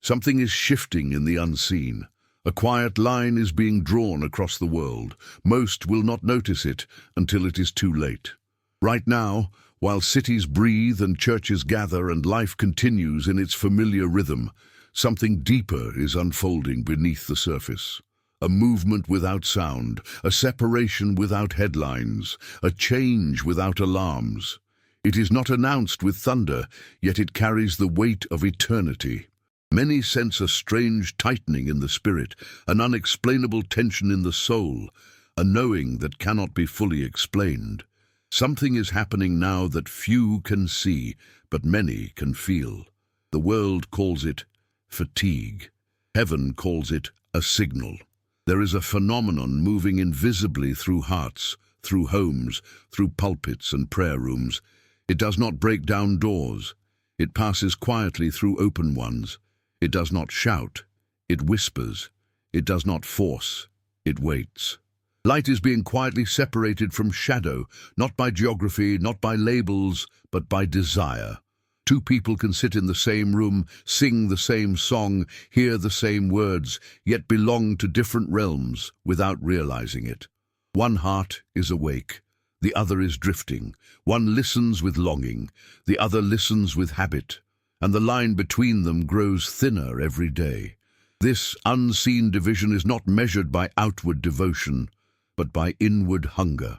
Something is shifting in the unseen. A quiet line is being drawn across the world. Most will not notice it until it is too late. Right now, while cities breathe and churches gather and life continues in its familiar rhythm, something deeper is unfolding beneath the surface. A movement without sound, a separation without headlines, a change without alarms. It is not announced with thunder, yet it carries the weight of eternity. Many sense a strange tightening in the spirit, an unexplainable tension in the soul, a knowing that cannot be fully explained. Something is happening now that few can see, but many can feel. The world calls it fatigue. Heaven calls it a signal. There is a phenomenon moving invisibly through hearts, through homes, through pulpits and prayer rooms. It does not break down doors. It passes quietly through open ones. It does not shout, it whispers. It does not force, it waits. Light is being quietly separated from shadow, not by geography, not by labels, but by desire. Two people can sit in the same room, sing the same song, hear the same words, yet belong to different realms without realizing it. One heart is awake, the other is drifting. One listens with longing, the other listens with habit. And the line between them grows thinner every day. This unseen division is not measured by outward devotion, but by inward hunger.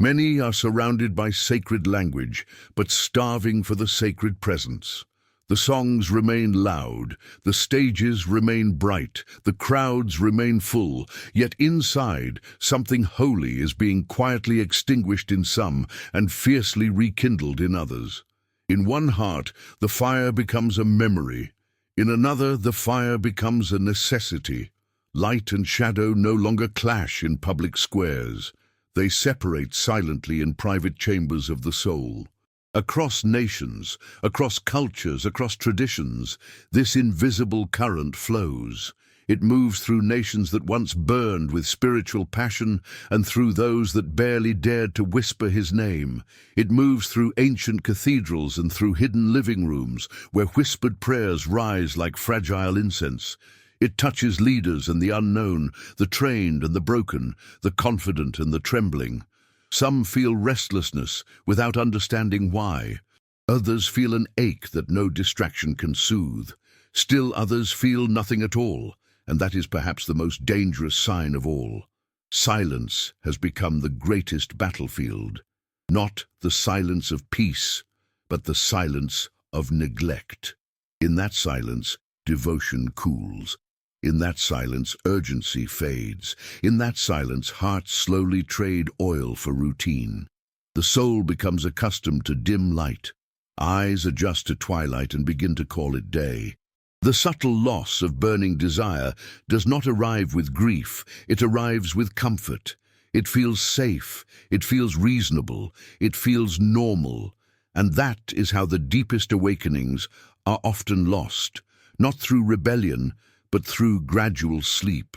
Many are surrounded by sacred language, but starving for the sacred presence. The songs remain loud, the stages remain bright, the crowds remain full, yet inside something holy is being quietly extinguished in some and fiercely rekindled in others. In one heart, the fire becomes a memory. In another, the fire becomes a necessity. Light and shadow no longer clash in public squares. They separate silently in private chambers of the soul. Across nations, across cultures, across traditions, this invisible current flows. It moves through nations that once burned with spiritual passion and through those that barely dared to whisper his name. It moves through ancient cathedrals and through hidden living rooms where whispered prayers rise like fragile incense. It touches leaders and the unknown, the trained and the broken, the confident and the trembling. Some feel restlessness without understanding why. Others feel an ache that no distraction can soothe. Still others feel nothing at all. And that is perhaps the most dangerous sign of all. Silence has become the greatest battlefield. Not the silence of peace, but the silence of neglect. In that silence, devotion cools. In that silence, urgency fades. In that silence, hearts slowly trade oil for routine. The soul becomes accustomed to dim light. Eyes adjust to twilight and begin to call it day. The subtle loss of burning desire does not arrive with grief, it arrives with comfort. It feels safe, it feels reasonable, it feels normal. And that is how the deepest awakenings are often lost, not through rebellion, but through gradual sleep.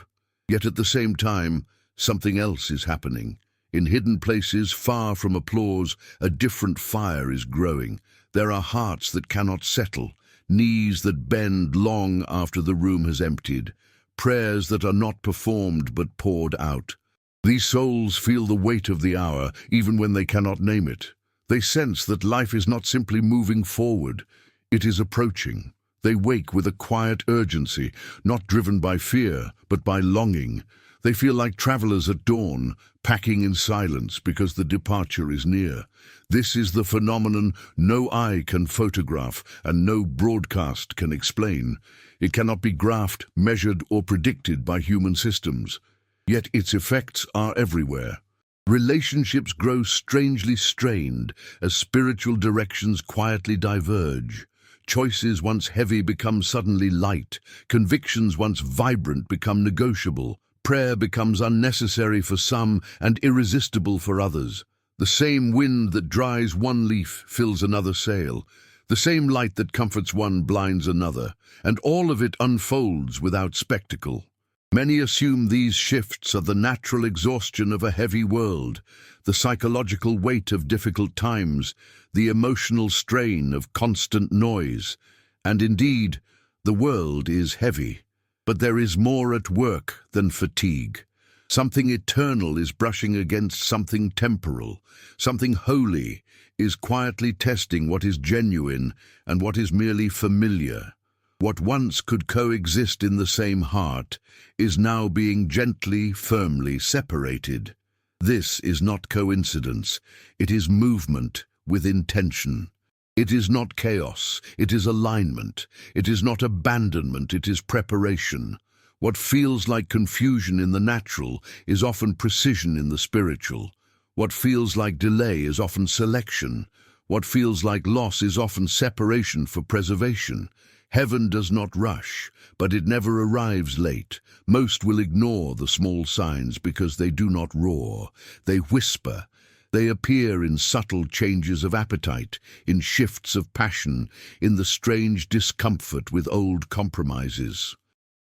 Yet at the same time, something else is happening. In hidden places, far from applause, a different fire is growing. There are hearts that cannot settle, knees that bend long after the room has emptied, prayers that are not performed but poured out. These souls feel the weight of the hour, even when they cannot name it. They sense that life is not simply moving forward, it is approaching. They wake with a quiet urgency, not driven by fear, but by longing. They feel like travelers at dawn, packing in silence because the departure is near. This is the phenomenon no eye can photograph and no broadcast can explain. It cannot be graphed, measured, or predicted by human systems. Yet its effects are everywhere. Relationships grow strangely strained as spiritual directions quietly diverge. Choices once heavy become suddenly light. Convictions once vibrant become negotiable. Prayer becomes unnecessary for some and irresistible for others. The same wind that dries one leaf fills another sail. The same light that comforts one blinds another, and all of it unfolds without spectacle. Many assume these shifts are the natural exhaustion of a heavy world, the psychological weight of difficult times, the emotional strain of constant noise. And indeed, The world is heavy, but there is more at work than fatigue. Something eternal is brushing against something temporal. Something holy is quietly testing what is genuine and what is merely familiar. What once could coexist in the same heart is now being gently, firmly separated. This is not coincidence. It is movement with intention. It is not chaos. It is alignment. It is not abandonment. It is preparation. What feels like confusion in the natural is often precision in the spiritual. What feels like delay is often selection. What feels like loss is often separation for preservation. Heaven does not rush, but it never arrives late. Most will ignore the small signs because they do not roar. They whisper. They appear in subtle changes of appetite, in shifts of passion, in the strange discomfort with old compromises.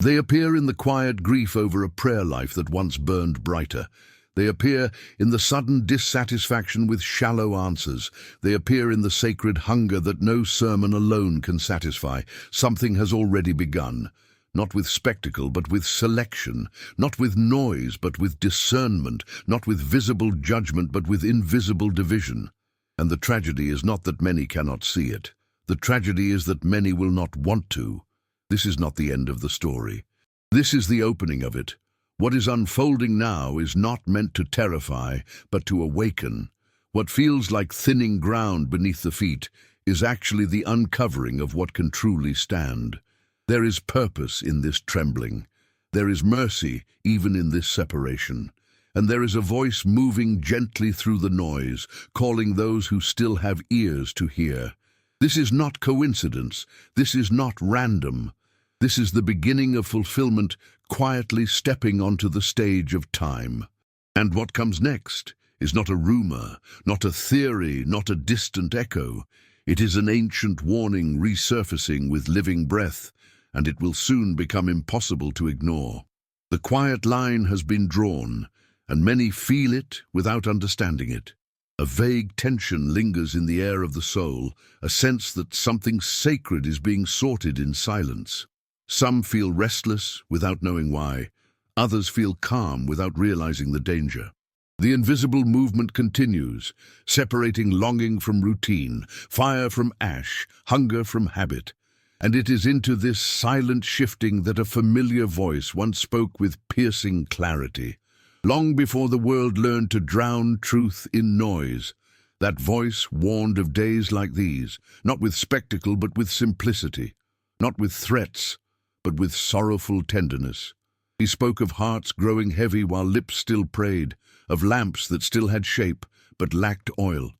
They appear in the quiet grief over a prayer life that once burned brighter. They appear in the sudden dissatisfaction with shallow answers. They appear in the sacred hunger that no sermon alone can satisfy. Something has already begun, not with spectacle but with selection, not with noise but with discernment, not with visible judgment but with invisible division. And the tragedy is not that many cannot see it. The tragedy is that many will not want to. This is not the end of the story. This is the opening of it. What is unfolding now is not meant to terrify, but to awaken. What feels like thinning ground beneath the feet is actually the uncovering of what can truly stand. There is purpose in this trembling. There is mercy even in this separation. And there is a voice moving gently through the noise, calling those who still have ears to hear. This is not coincidence. This is not random. This is the beginning of fulfillment, quietly stepping onto the stage of time. And what comes next is not a rumor, not a theory, not a distant echo. It is an ancient warning resurfacing with living breath, and it will soon become impossible to ignore. The quiet line has been drawn, and many feel it without understanding it. A vague tension lingers in the air of the soul, a sense that something sacred is being sorted in silence. Some feel restless without knowing why. Others feel calm without realizing the danger. The invisible movement continues, separating longing from routine, fire from ash, hunger from habit. And it is into this silent shifting that a familiar voice once spoke with piercing clarity. Long before the world learned to drown truth in noise, that voice warned of days like these, not with spectacle but with simplicity, not with threats, but with sorrowful tenderness. He spoke of hearts growing heavy while lips still prayed, of lamps that still had shape but lacked oil,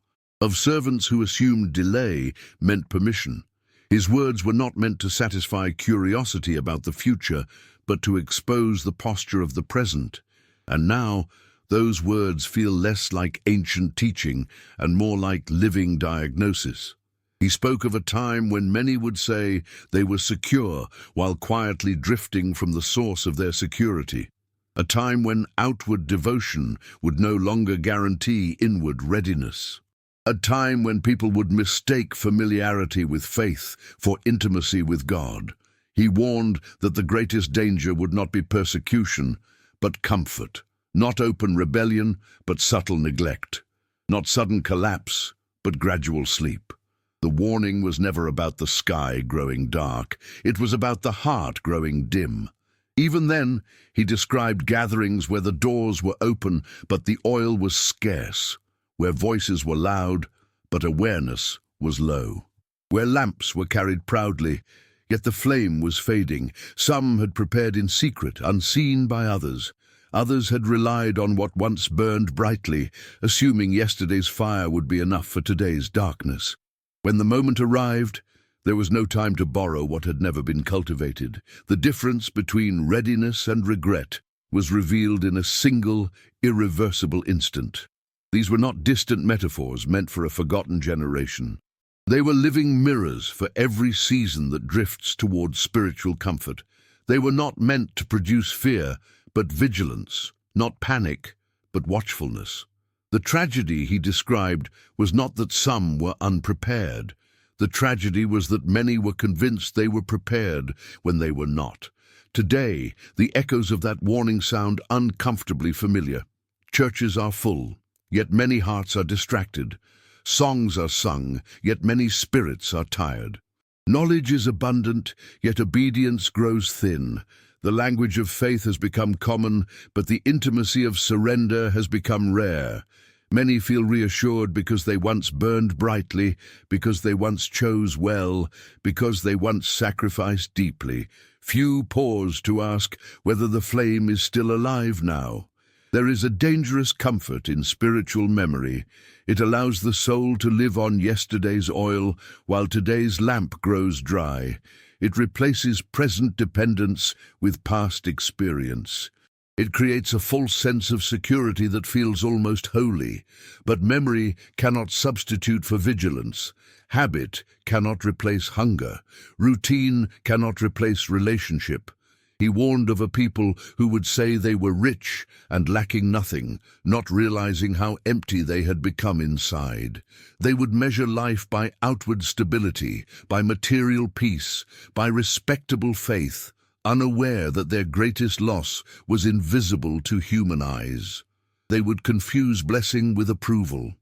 of servants who assumed delay meant permission. His words were not meant to satisfy curiosity about the future, but to expose the posture of the present. And now, those words feel less like ancient teaching and more like living diagnosis. He spoke of a time when many would say they were secure while quietly drifting from the source of their security. A time when outward devotion would no longer guarantee inward readiness. A time when people would mistake familiarity with faith for intimacy with God. He warned that the greatest danger would not be persecution, but comfort. Not open rebellion, but subtle neglect. Not sudden collapse, but gradual sleep. The warning was never about the sky growing dark. It was about the heart growing dim. Even then, he described gatherings where the doors were open, but the oil was scarce, where voices were loud, but awareness was low, where lamps were carried proudly, yet the flame was fading. Some had prepared in secret, unseen by others. Others had relied on what once burned brightly, assuming yesterday's fire would be enough for today's darkness. When the moment arrived, there was no time to borrow what had never been cultivated. The difference between readiness and regret was revealed in a single, irreversible instant. These were not distant metaphors meant for a forgotten generation. They were living mirrors for every season that drifts towards spiritual comfort. They were not meant to produce fear, but vigilance, not panic, but watchfulness. The tragedy he described was not that some were unprepared. The tragedy was that many were convinced they were prepared when they were not. Today, the echoes of that warning sound uncomfortably familiar. Churches are full, yet many hearts are distracted. Songs are sung, yet many spirits are tired. Knowledge is abundant, yet obedience grows thin. The language of faith has become common, but the intimacy of surrender has become rare. Many feel reassured because they once burned brightly, because they once chose well, because they once sacrificed deeply. Few pause to ask whether the flame is still alive now. There is a dangerous comfort in spiritual memory. It allows the soul to live on yesterday's oil while today's lamp grows dry. It replaces present dependence with past experience. It creates a false sense of security that feels almost holy. But memory cannot substitute for vigilance. Habit cannot replace hunger. Routine cannot replace relationship. He warned of a people who would say they were rich and lacking nothing, not realizing how empty they had become inside. They would measure life by outward stability, by material peace, by respectable faith, unaware that their greatest loss was invisible to human eyes. They would confuse blessing with approval.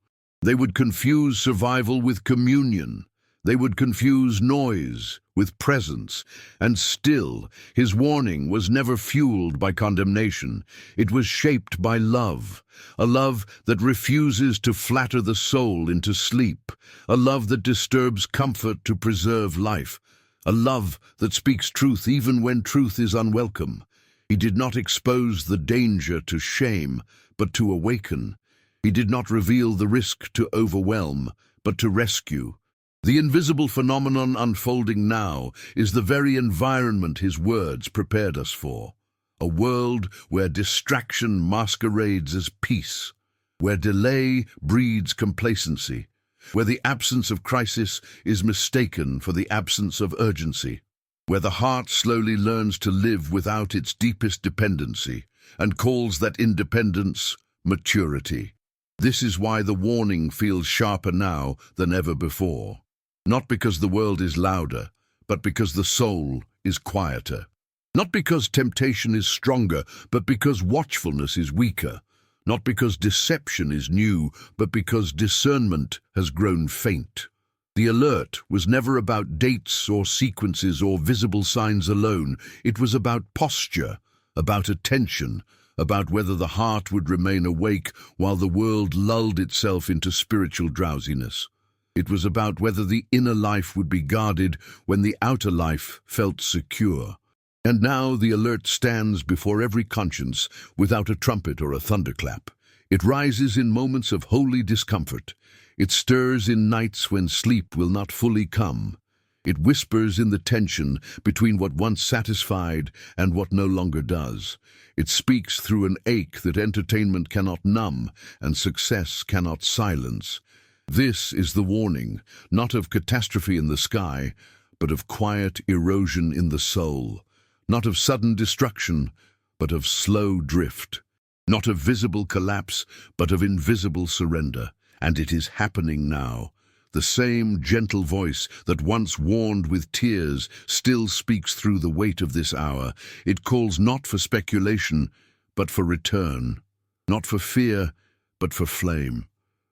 They would confuse survival with communion. They would confuse noise with presence, and still his warning was never fueled by condemnation. It was shaped by love, a love that refuses to flatter the soul into sleep, a love that disturbs comfort to preserve life, a love that speaks truth even when truth is unwelcome. He did not expose the danger to shame, but to awaken. He did not reveal the risk to overwhelm, but to rescue. The invisible phenomenon unfolding now is the very environment his words prepared us for. A world where distraction masquerades as peace, where delay breeds complacency, where the absence of crisis is mistaken for the absence of urgency, where the heart slowly learns to live without its deepest dependency and calls that independence maturity. This is why the warning feels sharper now than ever before. Not because the world is louder, but because the soul is quieter. Not because temptation is stronger, but because watchfulness is weaker. Not because deception is new, but because discernment has grown faint. The alert was never about dates or sequences or visible signs alone. It was about posture, about attention, about whether the heart would remain awake while the world lulled itself into spiritual drowsiness. It was about whether the inner life would be guarded when the outer life felt secure. And now the alert stands before every conscience without a trumpet or a thunderclap. It rises in moments of holy discomfort. It stirs in nights when sleep will not fully come. It whispers in the tension between what once satisfied and what no longer does. It speaks through an ache that entertainment cannot numb and success cannot silence. This is the warning, not of catastrophe in the sky, but of quiet erosion in the soul. Not of sudden destruction, but of slow drift. Not of visible collapse, but of invisible surrender. And it is happening now. The same gentle voice that once warned with tears still speaks through the weight of this hour. It calls not for speculation, but for return. Not for fear, but for flame.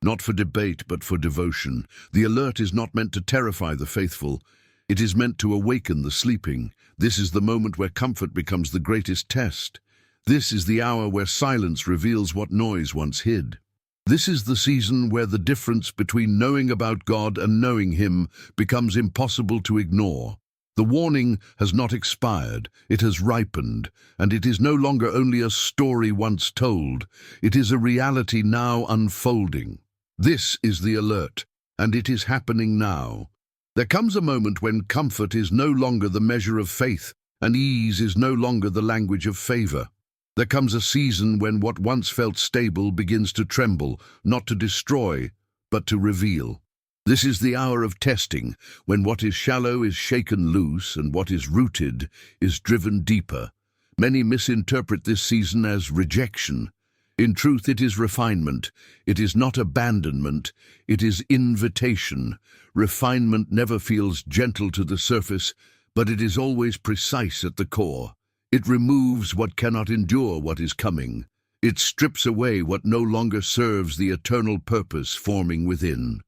Not for debate, but for devotion. The alert is not meant to terrify the faithful. It is meant to awaken the sleeping. This is the moment where comfort becomes the greatest test. This is the hour where silence reveals what noise once hid. This is the season where the difference between knowing about God and knowing Him becomes impossible to ignore. The warning has not expired, it has ripened, and it is no longer only a story once told. It is a reality now unfolding. This is the alert, and it is happening now. There comes a moment when comfort is no longer the measure of faith, and ease is no longer the language of favor. There comes a season when what once felt stable begins to tremble, not to destroy, but to reveal. This is the hour of testing, when what is shallow is shaken loose and what is rooted is driven deeper. Many misinterpret this season as rejection. In truth, it is refinement. It is not abandonment. It is invitation. Refinement never feels gentle to the surface, but it is always precise at the core. It removes what cannot endure what is coming. It strips away what no longer serves the eternal purpose forming within.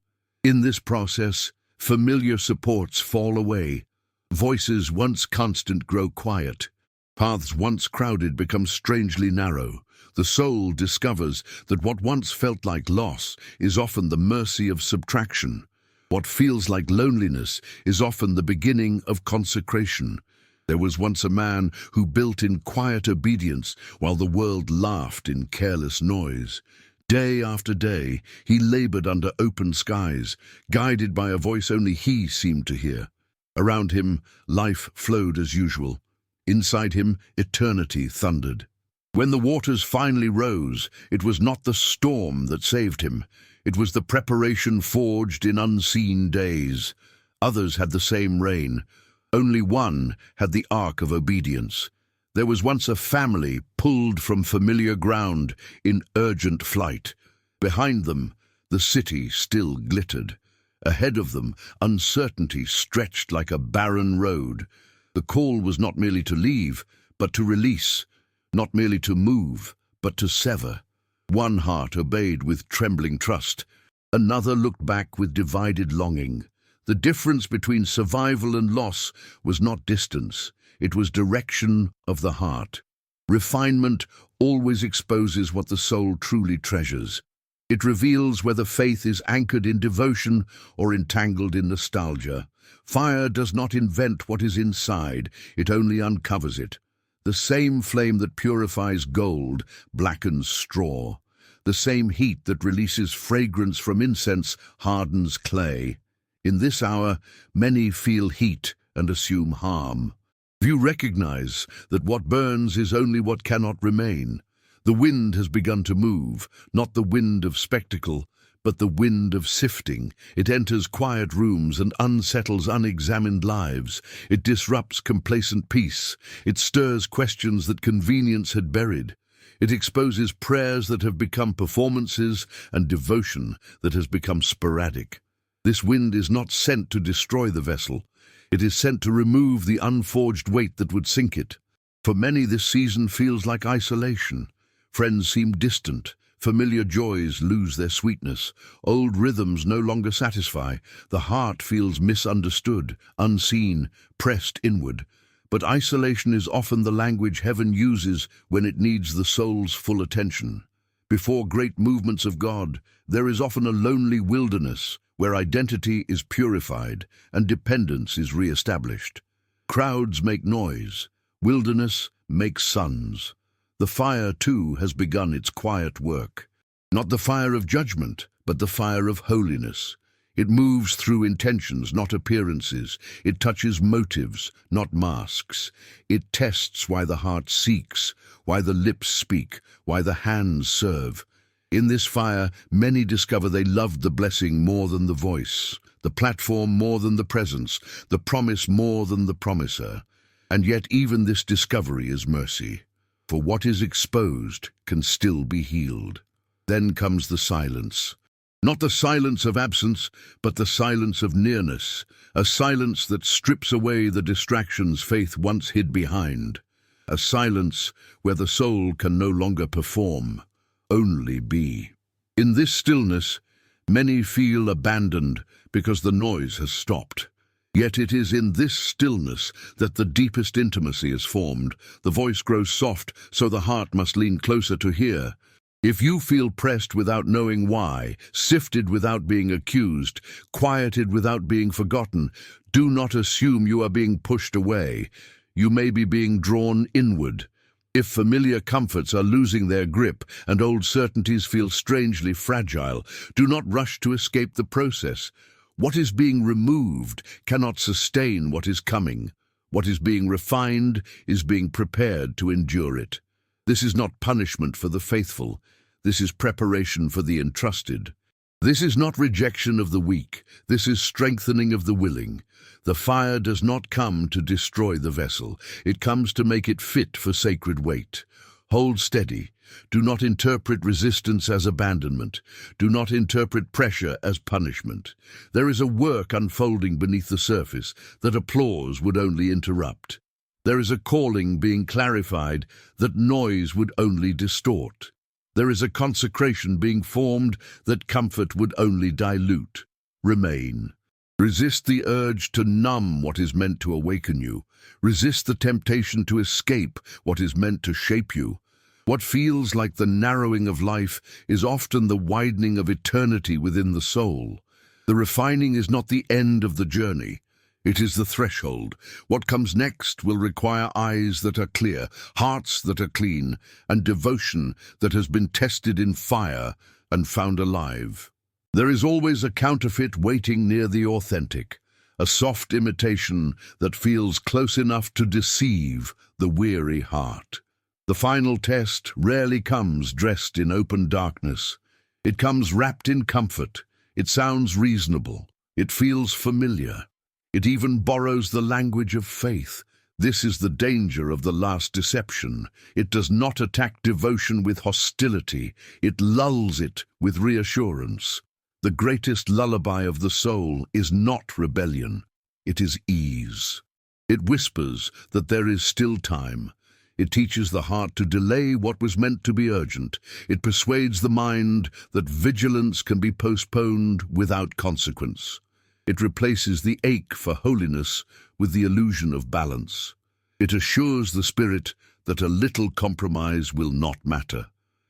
In this process, familiar supports fall away. Voices once constant grow quiet. Paths once crowded become strangely narrow. The soul discovers that what once felt like loss is often the mercy of subtraction. What feels like loneliness is often the beginning of consecration. There was once a man who built in quiet obedience while the world laughed in careless noise. Day after day, he labored under open skies, guided by a voice only he seemed to hear. Around him, life flowed as usual. Inside him, eternity thundered. When the waters finally rose, it was not the storm that saved him. It was the preparation forged in unseen days. Others had the same rain. Only one had the ark of obedience. There was once a family pulled from familiar ground in urgent flight. Behind them, the city still glittered. Ahead of them, uncertainty stretched like a barren road. The call was not merely to leave, but to release. Not merely to move, but to sever. One heart obeyed with trembling trust. Another looked back with divided longing. The difference between survival and loss was not distance. It was direction of the heart. Refinement always exposes what the soul truly treasures. It reveals whether faith is anchored in devotion or entangled in nostalgia. Fire does not invent what is inside, it only uncovers it. The same flame that purifies gold blackens straw. The same heat that releases fragrance from incense hardens clay. In this hour, many feel heat and assume harm. Few recognize that what burns is only what cannot remain. The wind has begun to move, not the wind of spectacle, but the wind of sifting. It enters quiet rooms and unsettles unexamined lives. It disrupts complacent peace. It stirs questions that convenience had buried. It exposes prayers that have become performances and devotion that has become sporadic. This wind is not sent to destroy the vessel. It is sent to remove the unforged weight that would sink it. For many, this season feels like isolation. Friends seem distant. Familiar joys lose their sweetness. Old rhythms no longer satisfy. The heart feels misunderstood, unseen, pressed inward. But isolation is often the language heaven uses when it needs the soul's full attention. Before great movements of God, there is often a lonely wilderness where identity is purified and dependence is re-established. Crowds make noise. Wilderness makes suns. The fire, too, has begun its quiet work. Not the fire of judgment, but the fire of holiness. It moves through intentions, not appearances. It touches motives, not masks. It tests why the heart seeks, why the lips speak, why the hands serve. In this fire, many discover they loved the blessing more than the voice, the platform more than the presence, the promise more than the promiser. And yet even this discovery is mercy. For what is exposed can still be healed. Then comes the silence. Not the silence of absence, but the silence of nearness, a silence that strips away the distractions faith once hid behind, a silence where the soul can no longer perform, only be. In this stillness, many feel abandoned because the noise has stopped. Yet it is in this stillness that the deepest intimacy is formed. The voice grows soft, so the heart must lean closer to hear. If you feel pressed without knowing why, sifted without being accused, quieted without being forgotten, do not assume you are being pushed away. You may be being drawn inward. If familiar comforts are losing their grip and old certainties feel strangely fragile, do not rush to escape the process. What is being removed cannot sustain what is coming. What is being refined is being prepared to endure it. This is not punishment for the faithful. This is preparation for the entrusted. This is not rejection of the weak. This is strengthening of the willing. The fire does not come to destroy the vessel. It comes to make it fit for sacred weight. Hold steady. Do not interpret resistance as abandonment. Do not interpret pressure as punishment. There is a work unfolding beneath the surface that applause would only interrupt. There is a calling being clarified that noise would only distort. There is a consecration being formed that comfort would only dilute. Remain. Resist the urge to numb what is meant to awaken you. Resist the temptation to escape what is meant to shape you. What feels like the narrowing of life is often the widening of eternity within the soul. The refining is not the end of the journey. It is the threshold. What comes next will require eyes that are clear, hearts that are clean, and devotion that has been tested in fire and found alive. There is always a counterfeit waiting near the authentic, a soft imitation that feels close enough to deceive the weary heart. The final test rarely comes dressed in open darkness. It comes wrapped in comfort. It sounds reasonable. It feels familiar. It even borrows the language of faith. This is the danger of the last deception. It does not attack devotion with hostility. It lulls it with reassurance. The greatest lullaby of the soul is not rebellion. It is ease. It whispers that there is still time. It teaches the heart to delay what was meant to be urgent. It persuades the mind that vigilance can be postponed without consequence. It replaces the ache for holiness with the illusion of balance. It assures the spirit that a little compromise will not matter.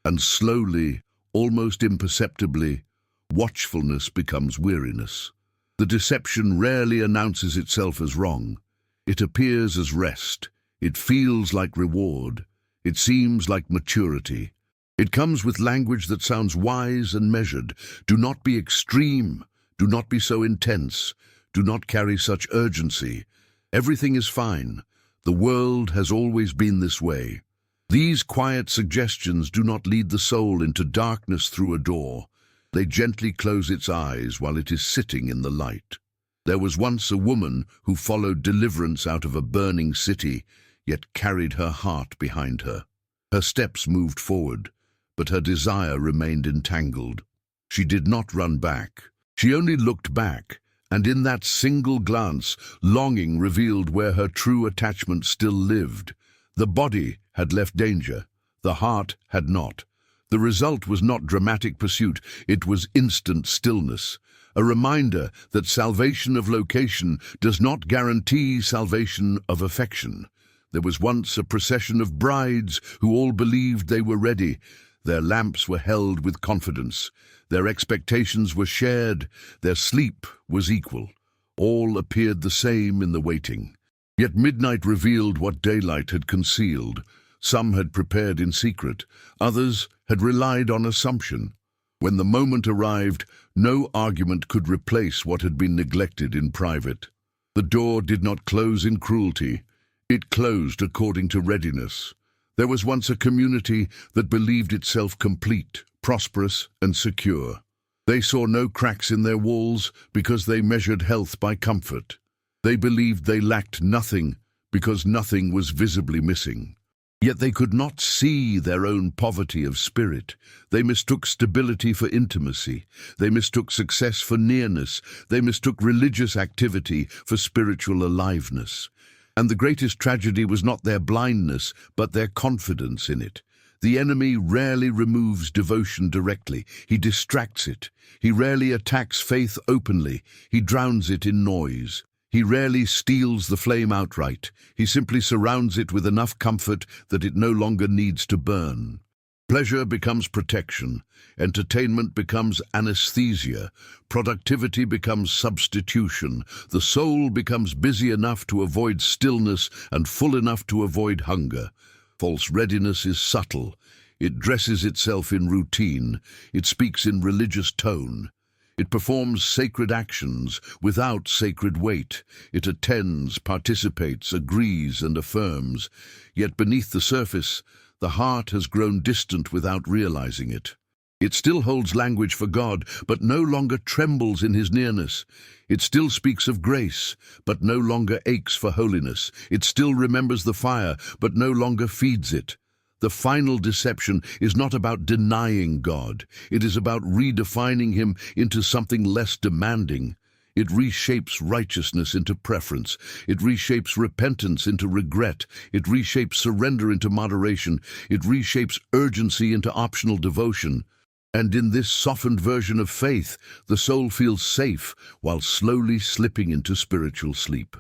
And slowly, almost imperceptibly, watchfulness becomes weariness. The deception rarely announces itself as wrong. It appears as rest. It feels like reward. It seems like maturity. It comes with language that sounds wise and measured. Do not be extreme. Do not be so intense. Do not carry such urgency. Everything is fine. The world has always been this way. These quiet suggestions do not lead the soul into darkness through a door. They gently close its eyes while it is sitting in the light. There was once a woman who followed deliverance out of a burning city, yet carried her heart behind her. Her steps moved forward, but her desire remained entangled. She did not run back. She only looked back, and in that single glance, longing revealed where her true attachment still lived. The body had left danger, the heart had not. The result was not dramatic pursuit, it was instant stillness, a reminder that salvation of location does not guarantee salvation of affection. There was once a procession of brides who all believed they were ready. Their lamps were held with confidence. Their expectations were shared. Their sleep was equal. All appeared the same in the waiting. Yet midnight revealed what daylight had concealed. Some had prepared in secret. Others had relied on assumption. When the moment arrived, no argument could replace what had been neglected in private. The door did not close in cruelty. It closed according to readiness. There was once a community that believed itself complete, prosperous, and secure. They saw no cracks in their walls because they measured health by comfort. They believed they lacked nothing because nothing was visibly missing. Yet they could not see their own poverty of spirit. They mistook stability for intimacy. They mistook success for nearness. They mistook religious activity for spiritual aliveness. And the greatest tragedy was not their blindness, but their confidence in it. The enemy rarely removes devotion directly. He distracts it. He rarely attacks faith openly. He drowns it in noise. He rarely steals the flame outright. He simply surrounds it with enough comfort that it no longer needs to burn. Pleasure becomes protection. Entertainment becomes anesthesia. Productivity becomes substitution. The soul becomes busy enough to avoid stillness and full enough to avoid hunger. False readiness is subtle. It dresses itself in routine. It speaks in religious tone. It performs sacred actions without sacred weight. It attends, participates, agrees, and affirms. Yet beneath the surface, the heart has grown distant without realizing it. It still holds language for God, but no longer trembles in his nearness. It still speaks of grace, but no longer aches for holiness. It still remembers the fire, but no longer feeds it. The final deception is not about denying God. It is about redefining him into something less demanding. It reshapes righteousness into preference. It reshapes repentance into regret. It reshapes surrender into moderation. It reshapes urgency into optional devotion. And in this softened version of faith, the soul feels safe while slowly slipping into spiritual sleep.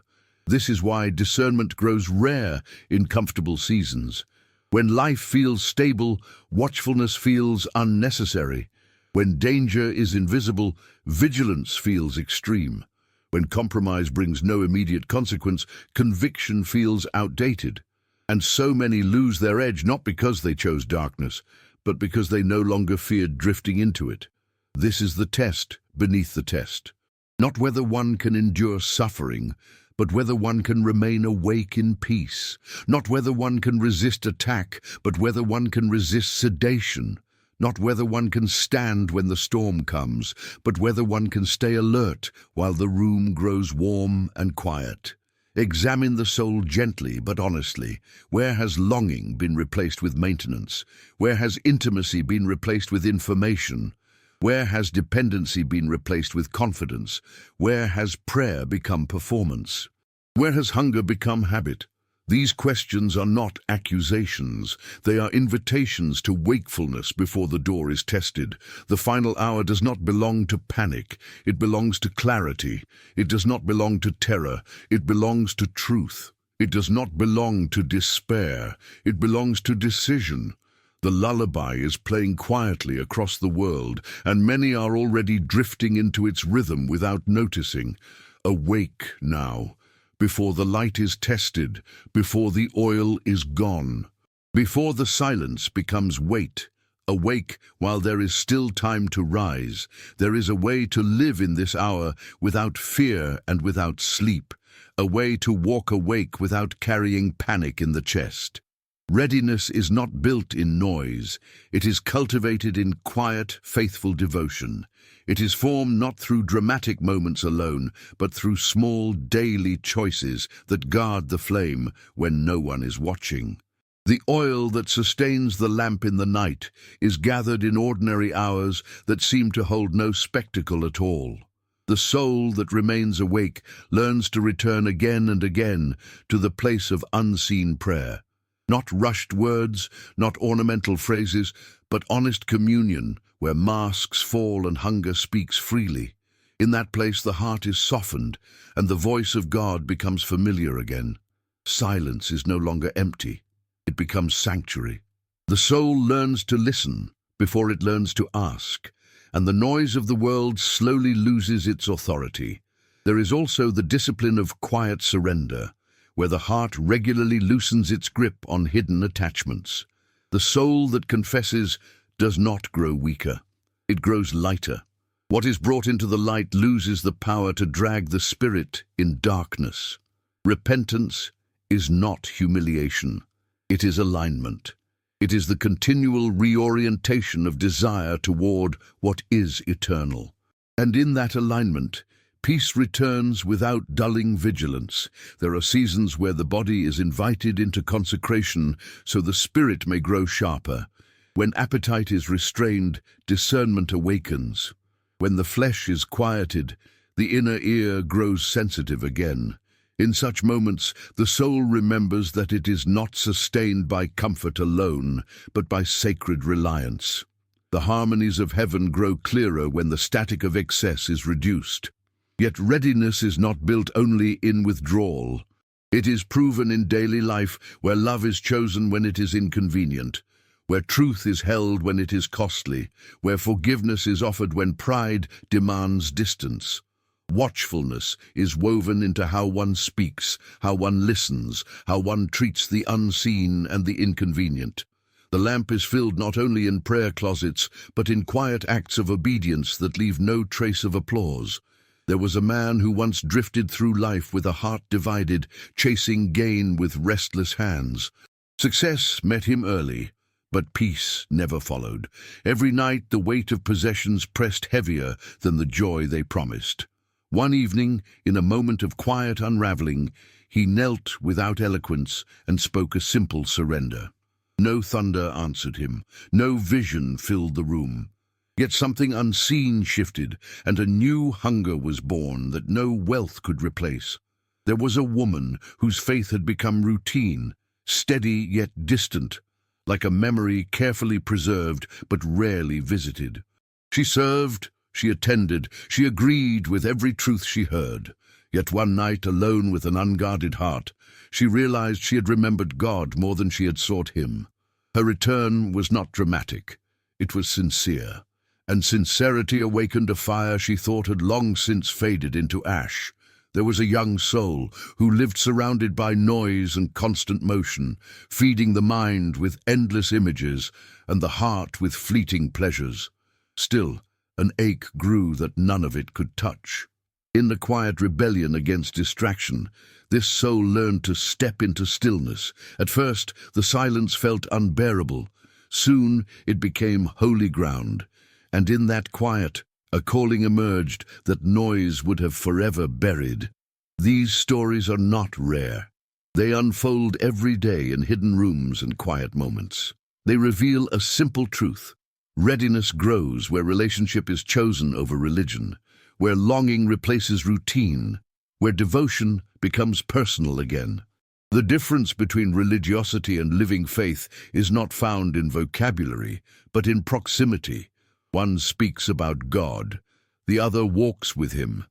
This is why discernment grows rare in comfortable seasons. When life feels stable, watchfulness feels unnecessary. When danger is invisible, vigilance feels extreme. When compromise brings no immediate consequence, conviction feels outdated. And so many lose their edge not because they chose darkness, but because they no longer feared drifting into it. This is the test beneath the test. Not whether one can endure suffering, but whether one can remain awake in peace. Not whether one can resist attack, but whether one can resist sedation. Not whether one can stand when the storm comes, but whether one can stay alert while the room grows warm and quiet. Examine the soul gently but honestly. Where has longing been replaced with maintenance? Where has intimacy been replaced with information? Where has dependency been replaced with confidence? Where has prayer become performance? Where has hunger become habit? These questions are not accusations. They are invitations to wakefulness before the door is tested. The final hour does not belong to panic. It belongs to clarity. It does not belong to terror. It belongs to truth. It does not belong to despair. It belongs to decision. The lullaby is playing quietly across the world, and many are already drifting into its rhythm without noticing. Awake now, before the light is tested, before the oil is gone, before the silence becomes weight. Awake while there is still time to rise. There is a way to live in this hour without fear and without sleep, a way to walk awake without carrying panic in the chest. Readiness is not built in noise. It is cultivated in quiet, faithful devotion. It is formed not through dramatic moments alone, but through small, daily choices that guard the flame when no one is watching. The oil that sustains the lamp in the night is gathered in ordinary hours that seem to hold no spectacle at all. The soul that remains awake learns to return again and again to the place of unseen prayer. Not rushed words, not ornamental phrases, but honest communion where masks fall and hunger speaks freely. In that place the heart is softened and the voice of God becomes familiar again. Silence is no longer empty. It becomes sanctuary. The soul learns to listen before it learns to ask, and the noise of the world slowly loses its authority. There is also the discipline of quiet surrender, where the heart regularly loosens its grip on hidden attachments. The soul that confesses does not grow weaker. It grows lighter. What is brought into the light loses the power to drag the spirit in darkness. Repentance is not humiliation. It is alignment. It is the continual reorientation of desire toward what is eternal. And in that alignment, peace returns without dulling vigilance. There are seasons where the body is invited into consecration so the spirit may grow sharper. When appetite is restrained, discernment awakens. When the flesh is quieted, the inner ear grows sensitive again. In such moments, the soul remembers that it is not sustained by comfort alone, but by sacred reliance. The harmonies of heaven grow clearer when the static of excess is reduced. Yet readiness is not built only in withdrawal. It is proven in daily life, where love is chosen when it is inconvenient, where truth is held when it is costly, where forgiveness is offered when pride demands distance. Watchfulness is woven into how one speaks, how one listens, how one treats the unseen and the inconvenient. The lamp is filled not only in prayer closets, but in quiet acts of obedience that leave no trace of applause. There was a man who once drifted through life with a heart divided, chasing gain with restless hands. Success met him early, but peace never followed. Every night the weight of possessions pressed heavier than the joy they promised. One evening, in a moment of quiet unraveling, he knelt without eloquence and spoke a simple surrender. No thunder answered him. No vision filled the room. Yet something unseen shifted, and a new hunger was born that no wealth could replace. There was a woman whose faith had become routine, steady yet distant, like a memory carefully preserved but rarely visited. She served, she attended, she agreed with every truth she heard. Yet one night, alone with an unguarded heart, she realized she had remembered God more than she had sought him. Her return was not dramatic. It was sincere. And sincerity awakened a fire she thought had long since faded into ash. There was a young soul who lived surrounded by noise and constant motion, feeding the mind with endless images and the heart with fleeting pleasures. Still, an ache grew that none of it could touch. In the quiet rebellion against distraction, this soul learned to step into stillness. At first, the silence felt unbearable. Soon, it became holy ground. And in that quiet, a calling emerged that noise would have forever buried. These stories are not rare. They unfold every day in hidden rooms and quiet moments. They reveal a simple truth. Readiness grows where relationship is chosen over religion, where longing replaces routine, where devotion becomes personal again. The difference between religiosity and living faith is not found in vocabulary, but in proximity. One speaks about God, the other walks with him.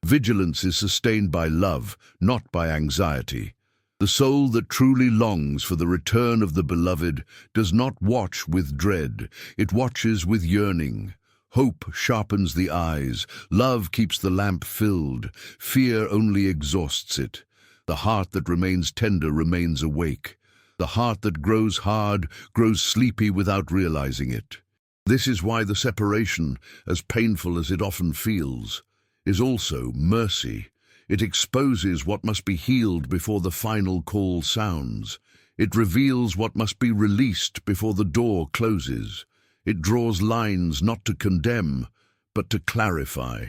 Vigilance is sustained by love, not by anxiety. The soul that truly longs for the return of the beloved does not watch with dread, it watches with yearning. Hope sharpens the eyes, love keeps the lamp filled, fear only exhausts it. The heart that remains tender remains awake. The heart that grows hard grows sleepy without realizing it. This is why the separation, as painful as it often feels, is also mercy. It exposes what must be healed before the final call sounds. It reveals what must be released before the door closes. It draws lines not to condemn, but to clarify.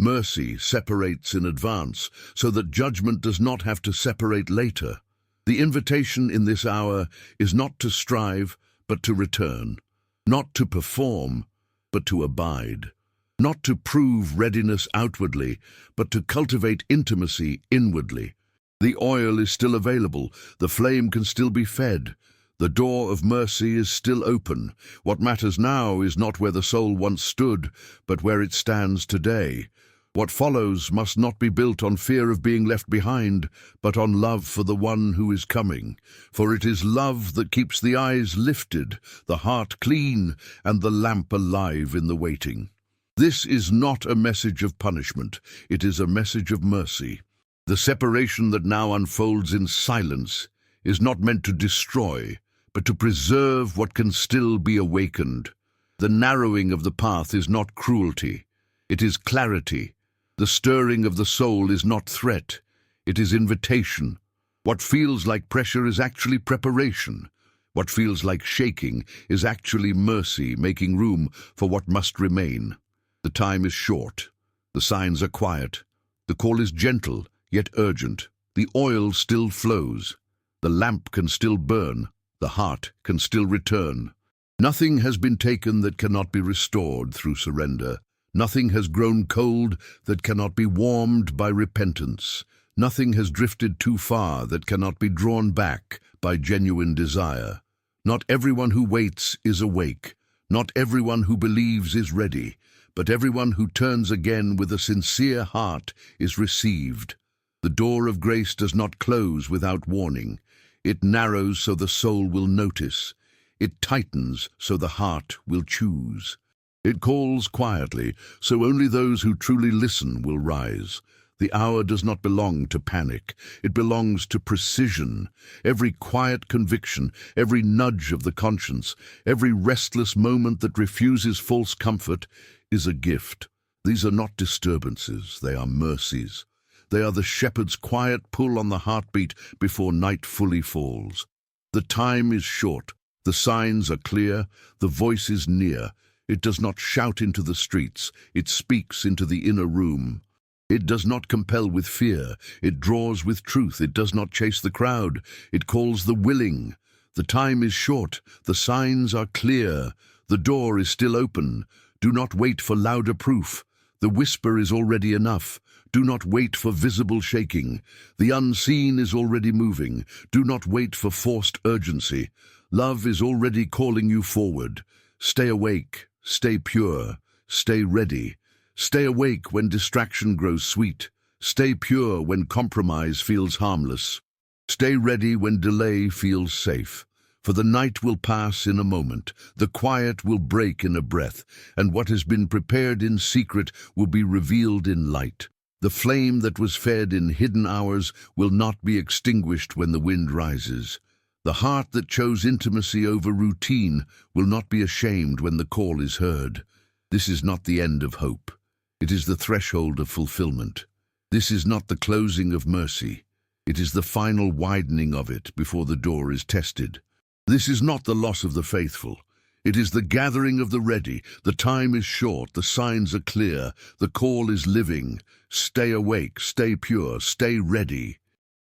Mercy separates in advance, so that judgment does not have to separate later. The invitation in this hour is not to strive, but to return. Not to perform, but to abide. Not to prove readiness outwardly, but to cultivate intimacy inwardly. The oil is still available, the flame can still be fed. The door of mercy is still open. What matters now is not where the soul once stood, but where it stands today. What follows must not be built on fear of being left behind, but on love for the one who is coming. For it is love that keeps the eyes lifted, the heart clean, and the lamp alive in the waiting. This is not a message of punishment, it is a message of mercy. The separation that now unfolds in silence is not meant to destroy, but to preserve what can still be awakened. The narrowing of the path is not cruelty, it is clarity. The stirring of the soul is not threat, it is invitation. What feels like pressure is actually preparation. What feels like shaking is actually mercy, making room for what must remain. The time is short, the signs are quiet, the call is gentle, yet urgent. The oil still flows, the lamp can still burn, the heart can still return. Nothing has been taken that cannot be restored through surrender. Nothing has grown cold that cannot be warmed by repentance. Nothing has drifted too far that cannot be drawn back by genuine desire. Not everyone who waits is awake. Not everyone who believes is ready. But everyone who turns again with a sincere heart is received. The door of grace does not close without warning. It narrows so the soul will notice. It tightens so the heart will choose. It calls quietly, so only those who truly listen will rise. The hour does not belong to panic. It belongs to precision. Every quiet conviction, every nudge of the conscience, every restless moment that refuses false comfort is a gift. These are not disturbances, they are mercies. They are the shepherd's quiet pull on the heartbeat before night fully falls. The time is short, the signs are clear, the voice is near. It does not shout into the streets, it speaks into the inner room. It does not compel with fear, it draws with truth. It does not chase the crowd, it calls the willing. The time is short, the signs are clear, the door is still open. Do not wait for louder proof. The whisper is already enough. Do not wait for visible shaking. The unseen is already moving. Do not wait for forced urgency. Love is already calling you forward. Stay awake, stay pure, stay ready. Stay awake when distraction grows sweet. Stay pure when compromise feels harmless. Stay ready when delay feels safe. For the night will pass in a moment, the quiet will break in a breath, and what has been prepared in secret will be revealed in light. The flame that was fed in hidden hours will not be extinguished when the wind rises. The heart that chose intimacy over routine will not be ashamed when the call is heard. This is not the end of hope. It is the threshold of fulfillment. This is not the closing of mercy. It is the final widening of it before the door is tested. This is not the loss of the faithful. It is the gathering of the ready. The time is short, the signs are clear, the call is living. Stay awake, stay pure, stay ready.